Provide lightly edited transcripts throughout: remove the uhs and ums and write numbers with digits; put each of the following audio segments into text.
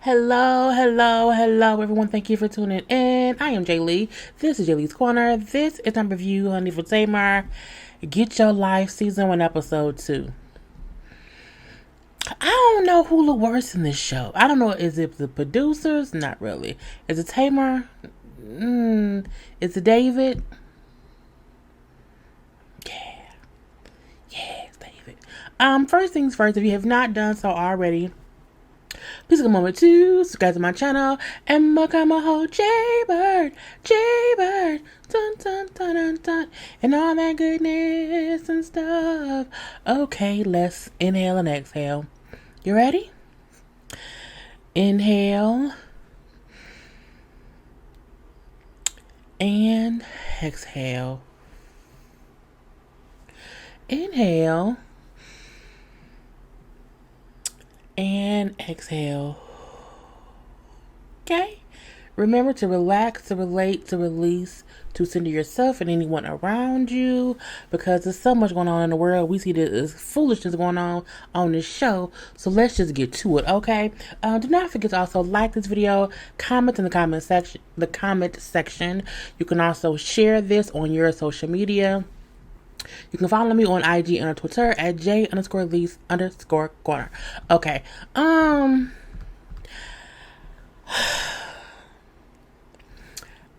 Hello, everyone. Thank you for tuning in. I am JayLee. This is JLeesCorner. This is my review, honey, for Tamar. Get Your Life, Season 1, Episode 2. I don't know who look worse in this show. I don't know. Is it the producers? Not really. Is it Tamar? Is it David? Yeah, it's David. First things first, if you have not done so already, please take a moment to subscribe to my channel and become a whole JayBird, dun dun dun dun dun, and all that goodness and stuff. Okay, let's inhale and exhale. You ready? Inhale and exhale. Inhale and exhale. Okay? Remember to relax, to relate, to release, to center yourself and anyone around you, because there's so much going on in the world. We see this foolishness going on this show, so let's just get to it, okay? Do not forget to also like this video, comment in the comment section. You can also share this on your social media. You can follow me on IG and on Twitter at J_Lees_Corner. Okay.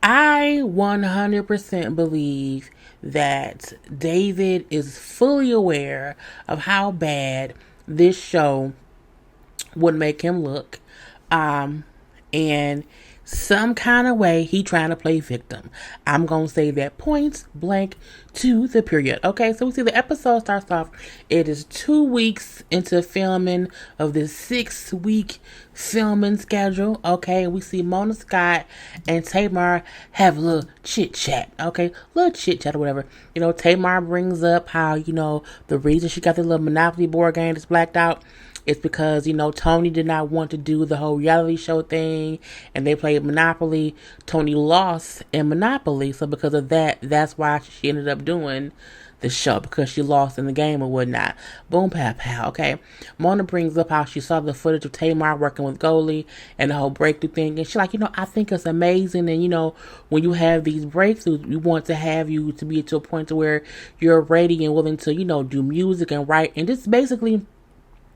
I 100% believe that David is fully aware of how bad this show would make him look. And some kind of way he trying to play victim. I'm going to say that point blank to the period. Okay, so we see the episode starts off. It is 2 weeks into filming of this 6-week filming schedule. Okay, we see Mona Scott and Tamar have a little chit chat. Okay, little chit chat or whatever. You know, Tamar brings up how, you know, the reason she got the little Monopoly board game that's blacked out, it's because, you know, Tony did not want to do the whole reality show thing, and they played Monopoly. Tony lost in Monopoly, so because of that, that's why she ended up doing the show, because she lost in the game or whatnot. Boom, pow, pow, okay? Mona brings up how she saw the footage of Tamar working with Goalie and the whole breakthrough thing, and she's like, you know, I think it's amazing, and, you know, when you have these breakthroughs, we want to have you to be to a point to where you're ready and willing to, you know, do music and write, and just basically,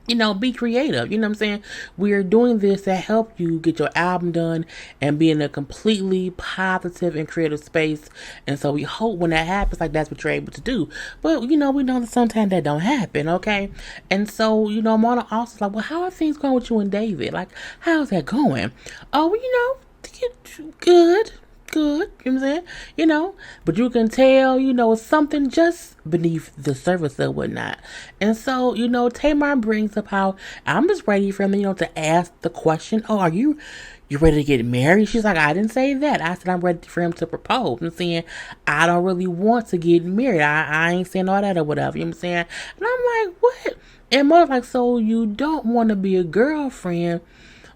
you know, be creative. You know what I'm saying? We're doing this to help you get your album done and be in a completely positive and creative space. And so we hope when that happens, like, that's what you're able to do. But, you know, we know that sometimes that don't happen, okay? And so, you know, Mona also like, well, how are things going with you and David? Like, how's that going? Oh, well, you know, good. You know what I'm saying? You know, but you can tell, you know, it's something just beneath the surface or whatnot. And so, you know, Tamar brings up how I'm just ready for him, you know, to ask the question, oh, are you ready to get married? She's like, I didn't say that. I said I'm ready for him to propose. I'm saying I don't really want to get married. I ain't saying all that or whatever. You know what I'm saying? And I'm like, what? And Mother's like, so you don't want to be a girlfriend,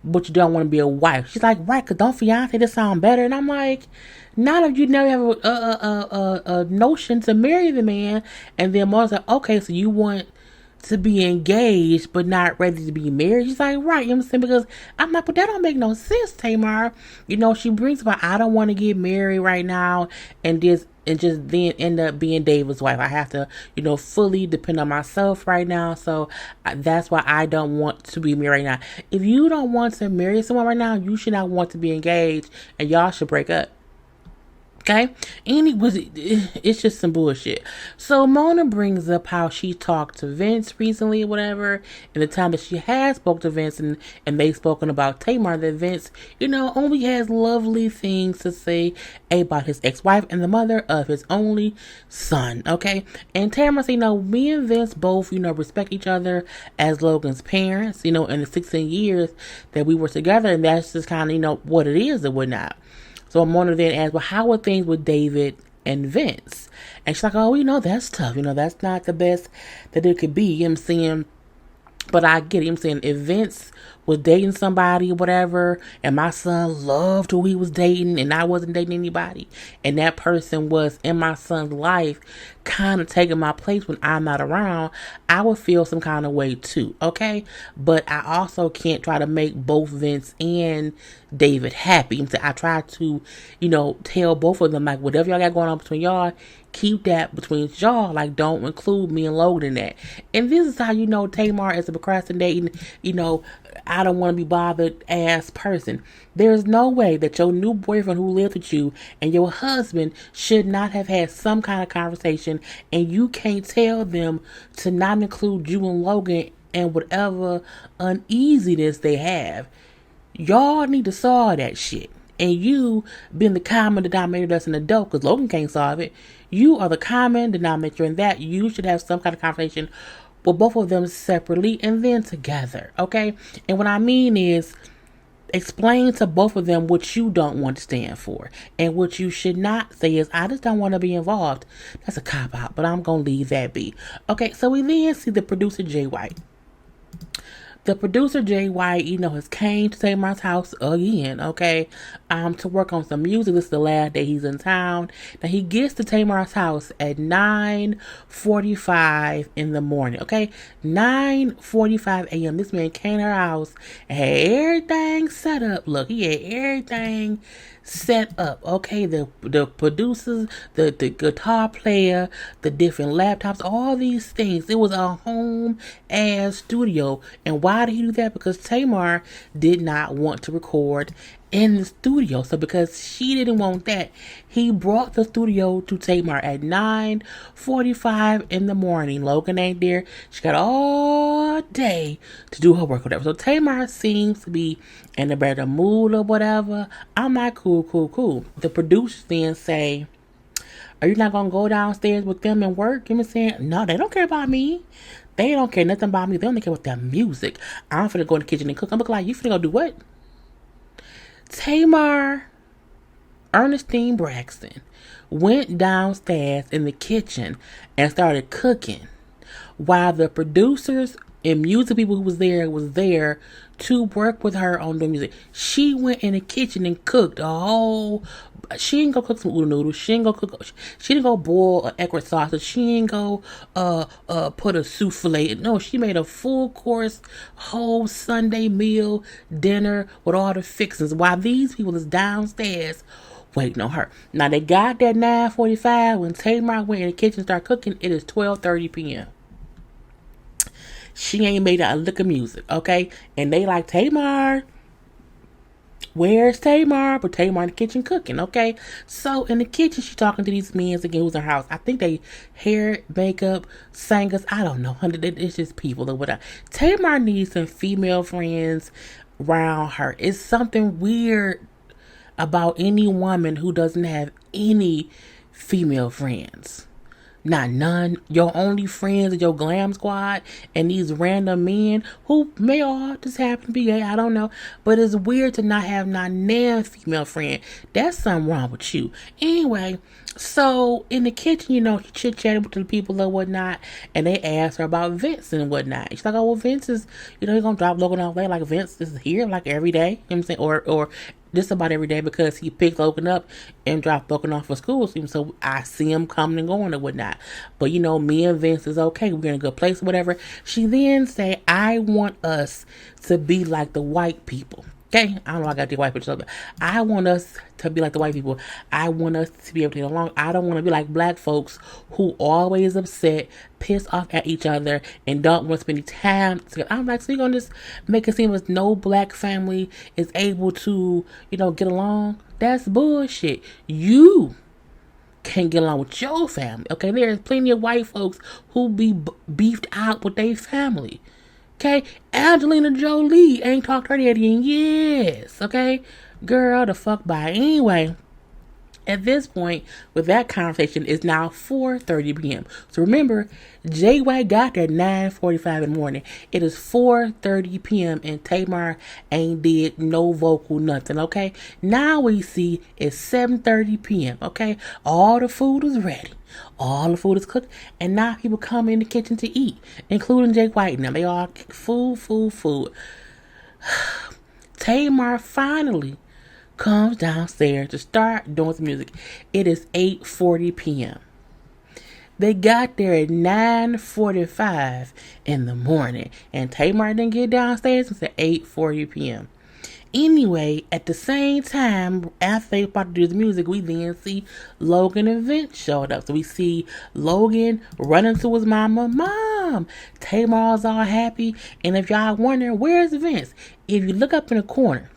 but you don't want to be a wife. She's like, right, because don't fiance this sound better? And I'm like, not if you never have a notion to marry the man. And then Mother's like, okay, so you want to be engaged but not ready to be married. She's like, right, you know what I'm saying? Because I'm like, but that don't make no sense, Tamar. You know, she brings up, I don't want to get married right now and just then end up being David's wife. I have to, you know, fully depend on myself right now. So that's why I don't want to be married right now. If you don't want to marry someone right now, you should not want to be engaged, and y'all should break up. Okay, and it's just some bullshit. So Mona brings up how she talked to Vince recently or whatever, and the time that she has spoke to Vince and they've spoken about Tamar, that Vince, you know, only has lovely things to say about his ex-wife and the mother of his only son. Okay, and Tamar said, you know, me and Vince both, you know, respect each other as Logan's parents, you know, in the 16 years that we were together, and that's just kind of, you know, what it is and whatnot. So Mona then asked, well, how are things with David and Vince? And she's like, oh, you know, that's tough. You know, that's not the best that it could be. You know what I'm saying? But I get it. I'm saying if Vince was dating somebody or whatever, and my son loved who he was dating, and I wasn't dating anybody, and that person was in my son's life, kind of taking my place when I'm not around, I would feel some kind of way too, okay? But I also can't try to make both Vince and David happy. I try to, tell both of them, like, whatever y'all got going on between y'all, keep that between y'all. Like, don't include me and Logan in that. And this is how you know Tamar is a procrastinating, I don't want to be bothered ass person. There's no way that your new boyfriend who lives with you and your husband should not have had some kind of conversation, and you can't tell them to not include you and Logan and whatever uneasiness they have. Y'all need to solve that shit. And you being the common denominator that's an adult, because Logan can't solve it. You are the common denominator in that. You should have some kind of conversation with both of them separately and then together, okay? And what I mean is, explain to both of them what you don't want to stand for. And what you should not say is, I just don't want to be involved. That's a cop-out, but I'm going to leave that be. Okay, so we then see the producer, Jay White. The producer, Jay White, has came to Tamar's house again, okay, to work on some music. This is the last day he's in town. Now, he gets to Tamar's house at 9:45 in the morning, okay? 9:45 a.m. This man came to her house and had everything set up. Look, he had everything set up, okay? The producers, the guitar player, the different laptops, all these things. It was a home ass studio. And why did he do that? Because Tamar did not want to record in the studio. So because she didn't want that, he brought the studio to Tamar at 9:45 in the morning. Logan ain't there. She got all day to do her work or whatever. So Tamar seems to be in a better mood or whatever. I'm like, cool. The producers then say, are you not going to go downstairs with them and work? You know what I'm saying? No, they don't care about me. They don't care nothing about me. They don't care about their music. I'm finna go in the kitchen and cook. I'm like, you finna go do what? Tamar Ernestine Braxton went downstairs in the kitchen and started cooking while the producers and music people who was there to work with her on the music. She went in the kitchen and cooked a whole. She didn't go cook some oodle noodles. She didn't go boil an egret sausage. She didn't go put a souffle. No, she made a full course, whole Sunday meal dinner with all the fixings while these people is downstairs waiting on her. Now they got that 9:45 when Tamar went in the kitchen and started cooking. It is 12:30 p.m. She ain't made a lick of music, okay? And they like, Tamar, where's Tamar? But Tamar in the kitchen cooking, okay? So in the kitchen, she's talking to these men again who's in her house. I think they hair, makeup, singers. I don't know. It's just people or whatever. Tamar needs some female friends around her. It's something weird about any woman who doesn't have any female friends. Not none. Your only friends are your glam squad and these random men who may all just happen to be gay. I don't know. But it's weird to not have not nan female friend. That's something wrong with you. Anyway, so in the kitchen, she chit-chatting with the people or whatnot, and they asked her about Vince and whatnot. She's like, oh, well, Vince is, he's going to drop Logan off there. Like, Vince is here, like, every day. You know what I'm saying? Or just about every day because he picked Logan up and dropped Logan off for school. So I see him coming and going or whatnot. But, me and Vince is okay. We're in a good place or whatever. She then say, I want us to be like the white people. Okay, I don't know. I got the white people. I want us to be like the white people. I want us to be able to get along. I don't want to be like black folks who always upset, pissed off at each other, and don't want to spend any time together. I'm like, so you're gonna just make it seem as no black family is able to, get along? That's bullshit. You can't get along with your family. Okay, there's plenty of white folks who be beefed out with their family. Okay, Angelina Jolie ain't talked to her daddy in years. Okay, girl, the fuck bye. Anyway, at this point, with that conversation, it's now 4:30 p.m. So remember, Jay White got there at 9:45 in the morning. It is 4:30 p.m. and Tamar ain't did no vocal nothing, okay? Now we see it's 7:30 p.m., okay? All the food is ready. All the food is cooked. And now people come in the kitchen to eat, including Jay White. Now they all food. Tamar finally comes downstairs to start doing some music. It is 8:40 p.m. They got there at 9:45 in the morning, and Tamar didn't get downstairs until 8:40 p.m. Anyway, at the same time, after they about to do the music, we then see Logan and Vince showed up. So we see Logan running to his mama. Mom! Tamar's all happy. And if y'all wondering, where's Vince? If you look up in the corner,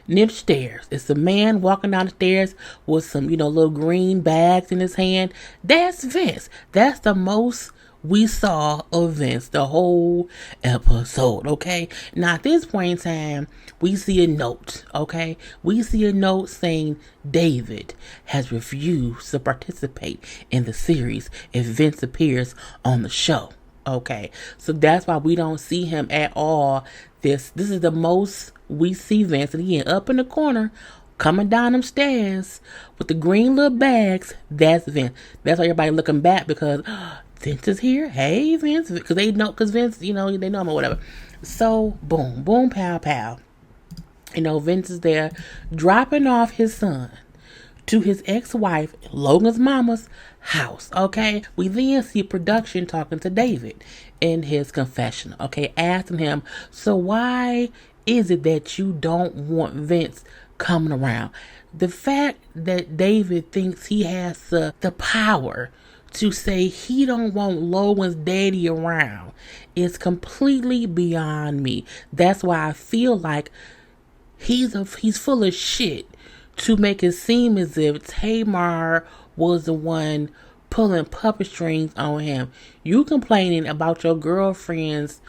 near the stairs, it's a man walking down the stairs with some, little green bags in his hand. That's Vince. That's the most we saw of Vince the whole episode, okay? Now, at this point in time, we see a note, okay? We see a note saying David has refused to participate in the series if Vince appears on the show, okay? So that's why we don't see him at all. This is the most we see Vince, and again, up in the corner, coming down them stairs with the green little bags. That's Vince. That's why everybody looking back, because Vince is here. Hey, Vince, because they know, because Vince, they know him or whatever. So boom, boom, pow, pow. Vince is there dropping off his son to his ex-wife, Logan's mama's house, okay? We then see production talking to David in his confessional, okay? Asking him, so why is it that you don't want Vince coming around? The fact that David thinks he has the power to say he don't want Logan's daddy around is completely beyond me. That's why I feel like he's full of shit to make it seem as if Tamar was the one pulling puppet strings on him. You complaining about your girlfriend's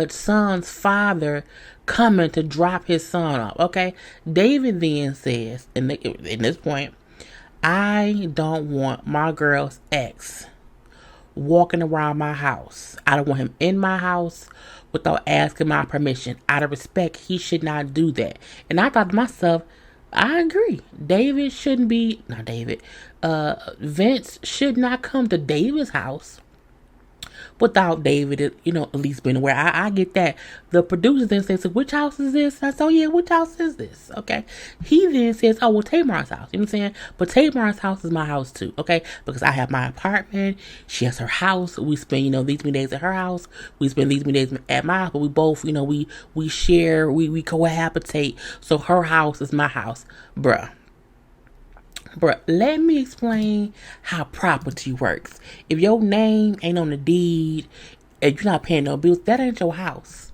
son's father coming to drop his son off, okay? David then says, in this point, I don't want my girl's ex walking around my house. I don't want him in my house without asking my permission. Out of respect, he should not do that. And I thought to myself, I agree. Vince should not come to David's house without David, at least being aware. I get that. The producers then say, so which house is this? I said, oh yeah, which house is this? Okay. He then says, oh, well, Tamar's house. You know what I'm saying? But Tamar's house is my house too, okay? Because I have my apartment. She has her house. We spend, these many days at her house. We spend these many days at my house. But we both, we share, we cohabitate. So her house is my house. Bruh, let me explain how property works. If your name ain't on the deed and you're not paying no bills, that ain't your house.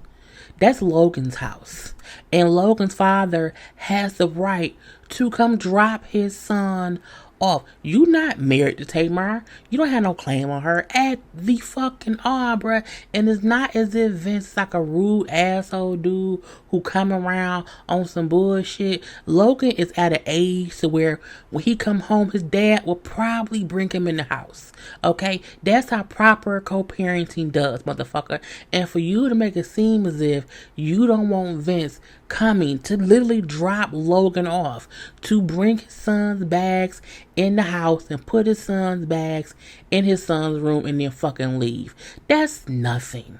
That's Logan's house. And Logan's father has the right to come drop his son off. You not married to Tamar. You don't have no claim on her at the fucking all, bruh. And it's not as if Vince is like a rude asshole dude who come around on some bullshit. Logan is at an age to where when he come home, his dad will probably bring him in the house. Okay? That's how proper co-parenting does, motherfucker. And for you to make it seem as if you don't want Vince coming to literally drop Logan off, to bring his son's bags in the house and put his son's bags in his son's room and then fucking leave. That's nothing.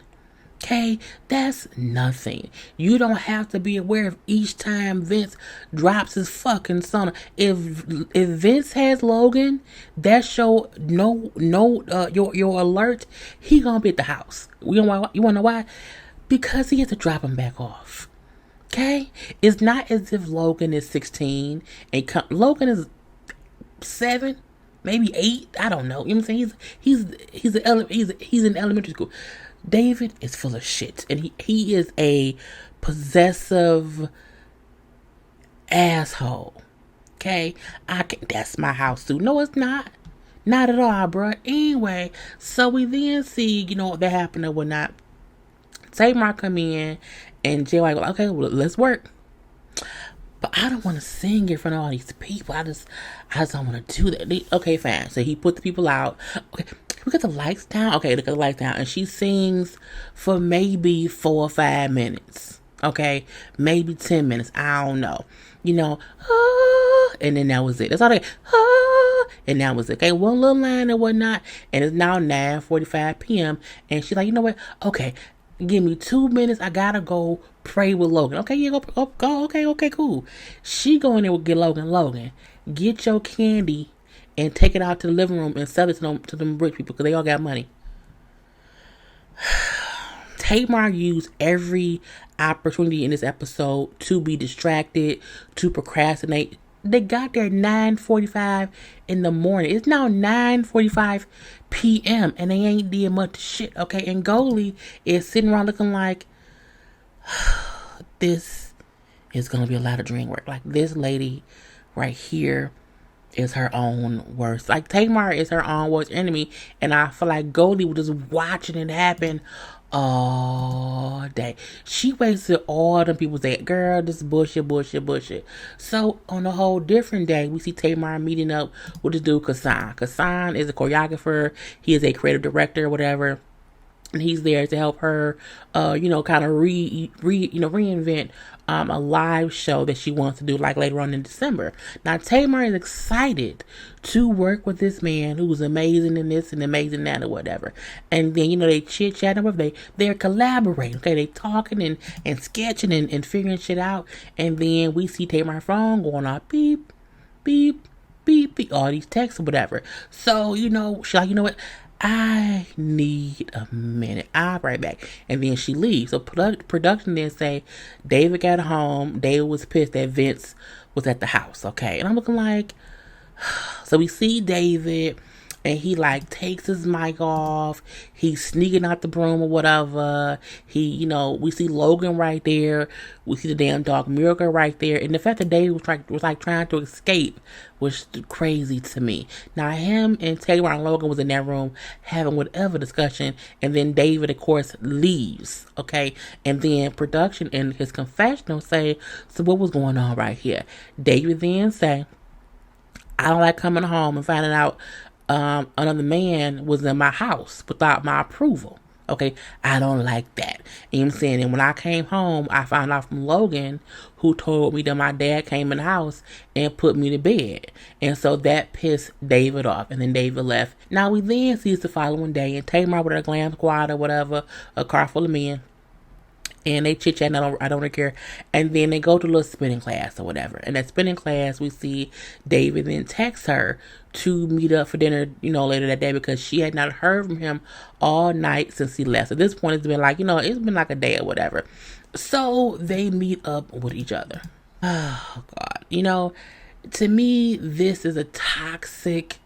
Okay? That's nothing. You don't have to be aware of each time Vince drops his fucking son. If Vince has Logan, that show your alert, he gonna be at the house. You wanna know why? Because he has to drop him back off. Okay? It's not as if Logan is 16 and Logan is 7, maybe 8. I don't know. You know what I'm saying? He's in elementary school. David is full of shit, and he is a possessive asshole. Okay? That's my house too. No, it's not. Not at all, bro. Anyway, so we then see, what happened or whatnot. Tamar come in, and Jay like, okay, well, let's work. But I don't want to sing in front of all these people. I just don't want to do that. Okay, fine. So he put the people out. Okay, look at the lights down. Okay, look at the lights down. And she sings for maybe 4 or 5 minutes. Okay, maybe 10 minutes. I don't know. And then that was it. That's all they, and that was it. Okay, one little line and whatnot. And it's now 9:45 p.m. And she's like, you know what? Okay, Give me 2 minutes. I gotta go pray with Logan. Okay, yeah, go. Okay, cool. She go in there with get Logan. Logan, get your candy and take it out to the living room and sell it to them rich people because they all got money. Tamar used every opportunity in this episode to be distracted, to procrastinate. They got there 9:45 in the morning. It's now 9:45 p.m. and they ain't did much shit. Okay, and Goldie is sitting around looking like this is gonna be a lot of dream work. Like this lady right here is her own worst. Like Tamar is her own worst enemy, and I feel like Goldie was just watching it happen all day. She wasted all them people's day. Girl, this bullshit. So on a whole different day, we see Tamar meeting up with this dude Kassan. Kassan is a choreographer. He is a creative director, or whatever. And he's there to help her, kind of reinvent a live show that she wants to do like later on in December. Now Tamar is excited to work with this man who's amazing in this and amazing in that or whatever. And then they chit chatting with they're collaborating. Okay, they talking and sketching and figuring shit out. And then we see Tamar's phone going off beep, beep, beep, beep, all these texts or whatever. So she's like, you know what? I need a minute. I'll be right back. And then she leaves. So production then say David got home. David was pissed that Vince was at the house. Okay. And I'm looking like, so we see David and he like takes his mic off. He's sneaking out the broom or whatever. We see Logan right there. We see the damn dog Miracle right there. And the fact that David was trying to escape was crazy to me. Now him and Taylor and Logan was in that room having whatever discussion, and then David of course leaves. Okay, and then production in his confessional say, so what was going on right here? David then say, I don't like coming home and finding out another man was in my house without my approval. Okay, I don't like that. You know what I'm saying? And when I came home, I found out from Logan, who told me that my dad came in the house and put me to bed. And so that pissed David off. And then David left. Now we then see the following day, and Tamar with her glam squad or whatever, a car full of men. And they chit chat. I don't really care. And then they go to a little spinning class or whatever. And that spinning class, we see David then text her to meet up for dinner, later that day because she had not heard from him all night since he left. At this point, it's been like, it's been like a day or whatever. So they meet up with each other. Oh God, to me, this is a toxic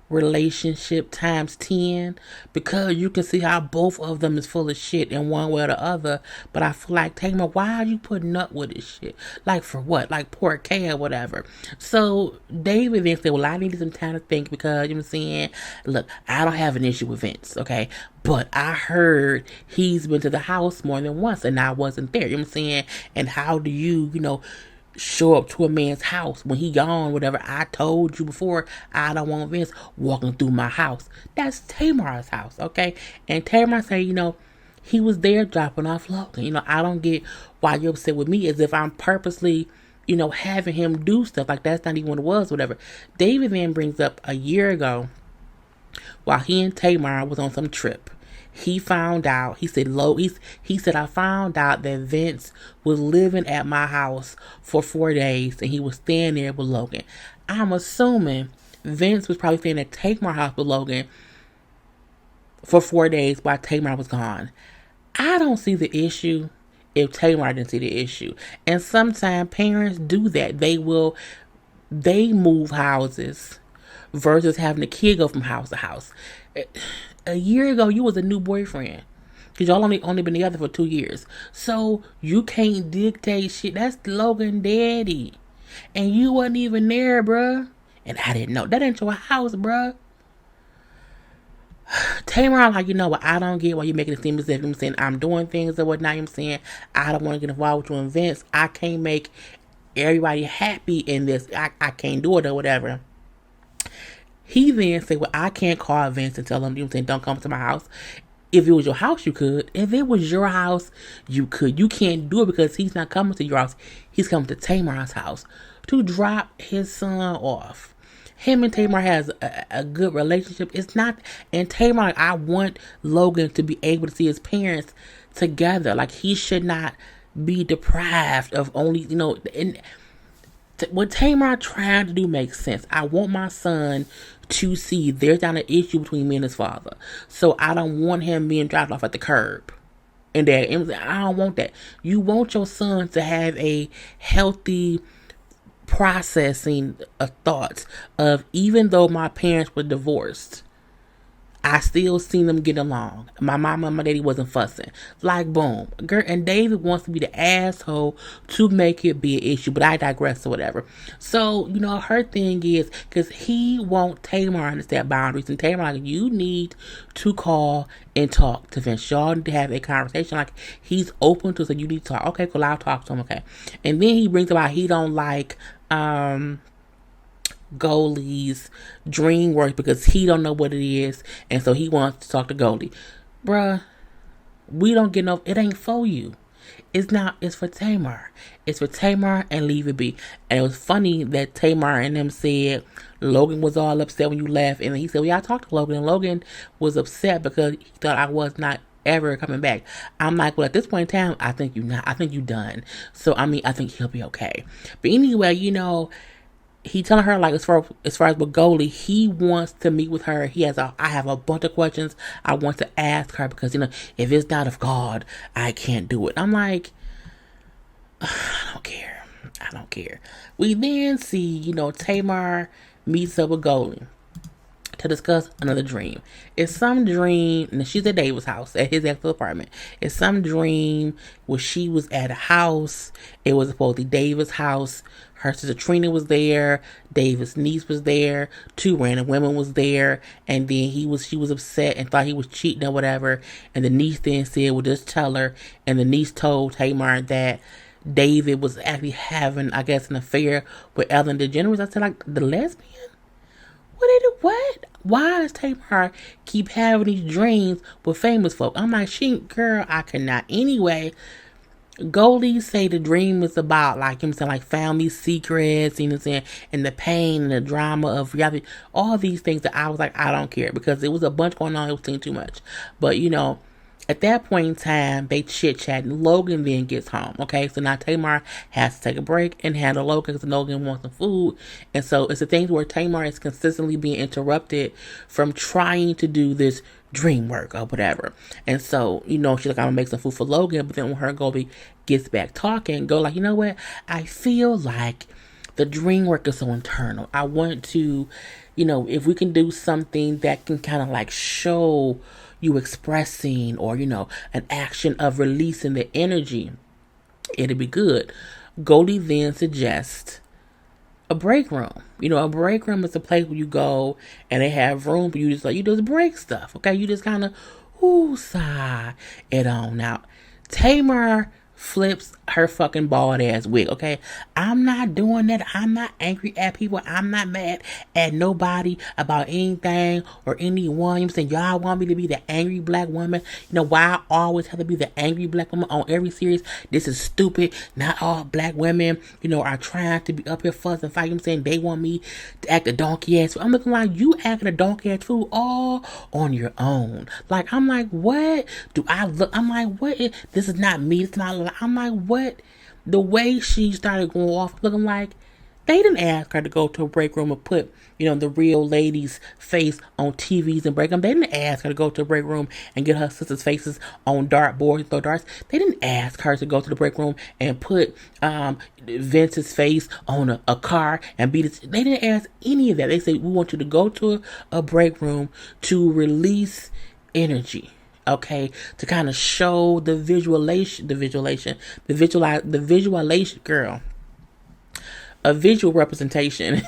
relationship times 10 because you can see how both of them is full of shit in one way or the other. But I feel like, Tamar, why are you putting up with this shit? Like for what? Like poor K or whatever. So David then said, well, I needed some time to think because you know what I'm saying, look, I don't have an issue with Vince, okay? But I heard he's been to the house more than once and I wasn't there. You know what I'm saying? And how do you show up to a man's house when he gone, whatever? I told you before, I don't want Vince walking through my house. That's Tamar's house, okay? And Tamar say, he was there dropping off Logan. I don't get why you're upset with me as if I'm purposely, having him do stuff. Like that's not even what it was, whatever. David then brings up a year ago while he and Tamar was on some trip. He found out, he said, I found out that Vince was living at my house for 4 days and he was staying there with Logan. I'm assuming Vince was probably staying at Tamar's house with Logan for 4 days while Tamar was gone. I don't see the issue if Tamar didn't see the issue. And sometimes parents do that. They move houses versus having a kid go from house to house. A year ago, you was a new boyfriend. Because y'all only been together for 2 years. So, you can't dictate shit. That's Logan daddy. And you wasn't even there, bruh. And I didn't know. That ain't your house, bruh. Tamar, like, what? I don't get why you're making it seem as if, I'm saying, I'm doing things or whatnot. I'm saying, I don't want to get involved with you in Vince. I can't make everybody happy in this. I can't do it or whatever. He then said, well, I can't call Vince and tell him, don't come to my house. If it was your house, you could. If it was your house, you could. You can't do it because he's not coming to your house. He's coming to Tamar's house to drop his son off. him and Tamar has a good relationship. It's not, and Tamar, like, I want Logan to be able to see his parents together. Like, he should not be deprived of only, and what Tamar trying to do makes sense. I want my son to see there's not an issue between me and his father. So I don't want him being dropped off at the curb. And that, I don't want that. You want your son to have a healthy processing of thoughts of, even though my parents were divorced, I still seen them get along. My mama and my daddy wasn't fussing. Like, boom. Girl, and David wants to be the asshole to make it be an issue, but I digress or whatever. So, her thing is, because he won't Tamar understand boundaries, and Tamar, like, you need to call and talk to Vince. Y'all need to have a conversation. Like, he's open to, so you need to talk. Okay, cool, I'll talk to him, okay. And then he brings about he don't like, Goldie's dream work because he don't know what it is, and so he wants to talk to Goldie. Bruh, we don't get no, it ain't for you. It's not, it's for Tamar. It's for Tamar, and leave it be. And it was funny that Tamar and them said Logan was all upset when you left, and he said, well, yeah, I talked to Logan, and Logan was upset because he thought I was not ever coming back. I'm like, well, at this point in time, I think you done. So I think he'll be okay. But anyway, he telling her, like, as far as with Goldie, he wants to meet with her. I have a bunch of questions I want to ask her because, if it's not of God, I can't do it. I'm like, I don't care. We then see, Tamar meets up with Goldie to discuss another dream. It's some dream, and she's at David's house, at his actual apartment. It's some dream where she was at a house. It was supposedly David's house. Her sister Trina was there. David's niece was there. 2 random women was there. And then she was upset and thought he was cheating or whatever. And the niece then said, well, just tell her. And the niece told Tamar that David was actually having, I guess, an affair with Ellen DeGeneres. I said, like, the lesbian? What? Why does Tamar keep having these dreams with famous folk? I'm like, girl, I cannot. Anyway, Goldie say the dream is about, like, like family secrets, and the pain and the drama of reality. All these things that I was like, I don't care, because it was a bunch going on. It was too much. But, at that point in time, they chit-chatting. Logan then gets home, okay? So now Tamar has to take a break and handle Logan because Logan wants some food. And so it's the things where Tamar is consistently being interrupted from trying to do this dream work or whatever. And so, she's like, I'm gonna make some food for Logan. But then when her and Goldie gets back talking, go like, you know what? I feel like the dream work is so internal. I want to, if we can do something that can kind of like show you expressing, or an action of releasing the energy, it'd be good. Goldie then suggests a break room. A break room is a place where you go and they have room for you you just break stuff. Okay, you just kind of sigh it on out. Tamar flips her fucking bald ass wig, okay? I'm not doing that. I'm not angry at people. I'm not mad at nobody about anything or anyone. Saying y'all want me to be the angry black woman. Why I always have to be the angry black woman on every series? This is stupid. Not all black women, are trying to be up here fussing and fighting. Saying they want me to act a donkey ass. I'm looking like you acting a donkey ass fool all on your own. Like, I'm like, what do I look? I'm like, what? This is not me. It's not. I'm like, what? The way she started going off, looking like they didn't ask her to go to a break room and put, the real lady's face on TVs and break them. They didn't ask her to go to a break room and get her sister's faces on dartboards and throw darts. They didn't ask her to go to the break room and put Vince's face on a car and beat it. They didn't ask any of that. They said, we want you to go to a break room to release energy. Okay, to kind of show the visualization, girl, a visual representation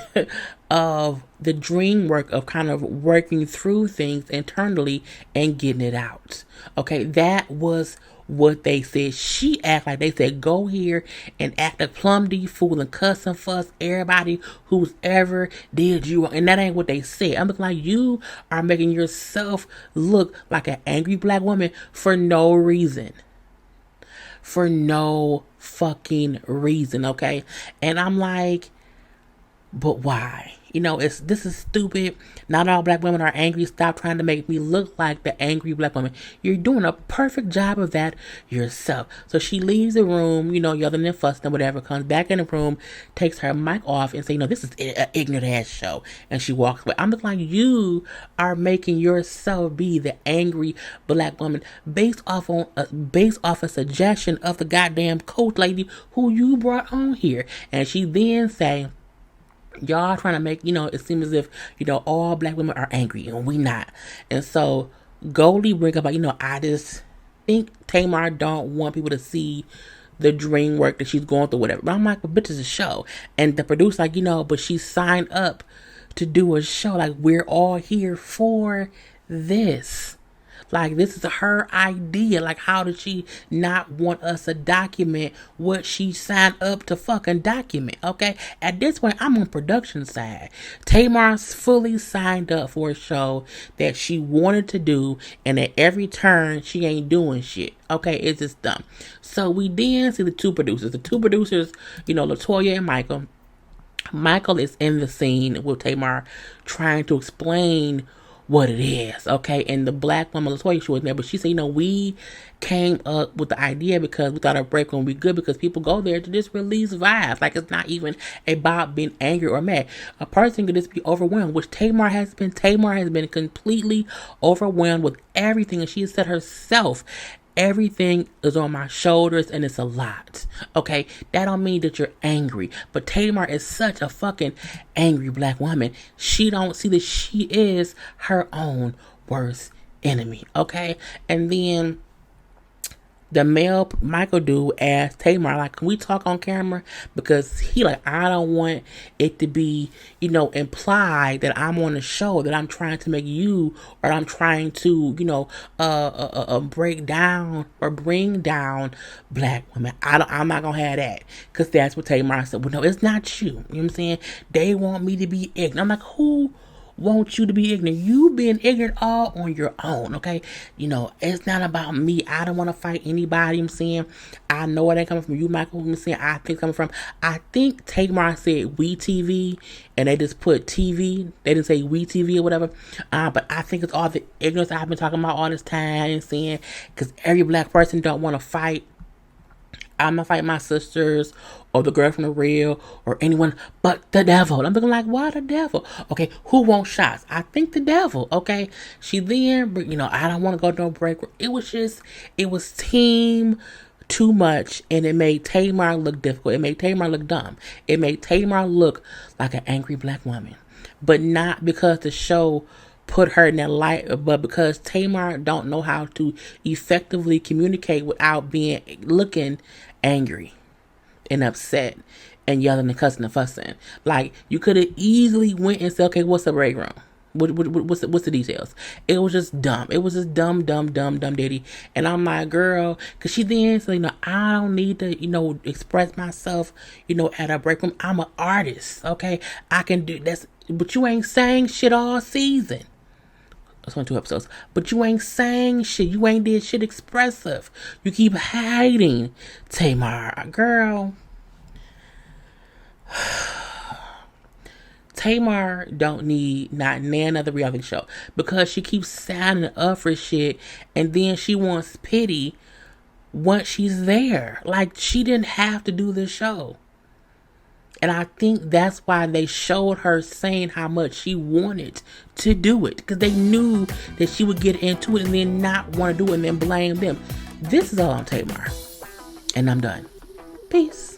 of the dream work of kind of working through things internally and getting it out. Okay, that was what they said. She act like they said, go here and act a plum D fool and cuss and fuss everybody who's ever did you wrong. And that ain't what they said. I'm looking like you are making yourself look like an angry black woman for no reason. For no fucking reason, okay? And I'm like, but why? this is stupid. Not all black women are angry. Stop trying to make me look like the angry black woman. You're doing a perfect job of that yourself. So she leaves the room, yelling and fussing and whatever, comes back in the room, takes her mic off and say, this is an ignorant ass show. And she walks away. I'm looking like, you are making yourself be the angry black woman based off a suggestion of the goddamn coach lady who you brought on here. And she then say, y'all trying to make, it seems as if, all black women are angry and we not. And so Goldie bring up, I just think Tamar don't want people to see the dream work that she's going through, whatever. But I'm like, well, bitch, it's a show. And the producer like, but she signed up to do a show. Like, we're all here for this. Like, this is her idea. Like, how did she not want us to document what she signed up to fucking document? Okay? At this point, I'm on production side. Tamar's fully signed up for a show that she wanted to do, and at every turn, she ain't doing shit. Okay? It's just dumb. So we then see the two producers. The two producers, Latoya and Michael. Michael is in the scene with Tamar trying to explain what it is, okay? And the black woman, Latoya, she was there, but she said, we came up with the idea because we thought our break would be good because people go there to just release vibes. Like, it's not even about being angry or mad. A person could just be overwhelmed, which Tamar has been. Tamar has been completely overwhelmed with everything, and she has said herself, everything is on my shoulders and it's a lot. Okay, that don't mean that you're angry, but Tamar is such a fucking angry black woman. She don't see that she is her own worst enemy. Okay, and then the male Michael dude asked Tamar, like, can we talk on camera? Because he like, I don't want it to be, implied that I'm on a show, that I'm trying to make you, or I'm trying to, break down or bring down black women. I'm not gonna have that. Because that's what Tamar said. Well, no, it's not you. You know what I'm saying? They want me to be ignorant. I'm like, who want you to be ignorant? You being ignorant all on your own, okay? It's not about me. I don't want to fight anybody. I'm saying, I know it ain't coming from you, Michael. I'm saying, I think it's coming from, I think Tamar said we TV and they just put TV. They didn't say we TV or whatever. But I think it's all the ignorance I've been talking about all this time and saying, because every black person don't want to fight. I'm gonna fight my sisters or the girl from the real or anyone but the devil. I'm looking like, why the devil? Okay, who wants shots? I think the devil. Okay, she then, I don't want to go to no break. It was team too much, and it made Tamar look difficult. It made Tamar look dumb. It made Tamar look like an angry black woman, but not because the show put her in that light, but because Tamar don't know how to effectively communicate without looking angry and upset and yelling and cussing and fussing. Like, you could have easily went and said, okay, what's the break room? What's the details? It was just dumb. It was just dumb ditty. And I'm like, girl, because she then said, I don't need to, express myself, at a break room. I'm an artist, okay? I can do this, but you ain't saying shit all season. That's only 2 episodes. But you ain't saying shit. You ain't did shit expressive. You keep hiding, Tamar. Girl. Tamar don't need not none other reality show. Because she keeps signing up for shit. And then she wants pity once she's there. Like, she didn't have to do this show. And I think that's why they showed her saying how much she wanted to do it. Because they knew that she would get into it and then not want to do it and then blame them. This is all on Tamar. And I'm done. Peace.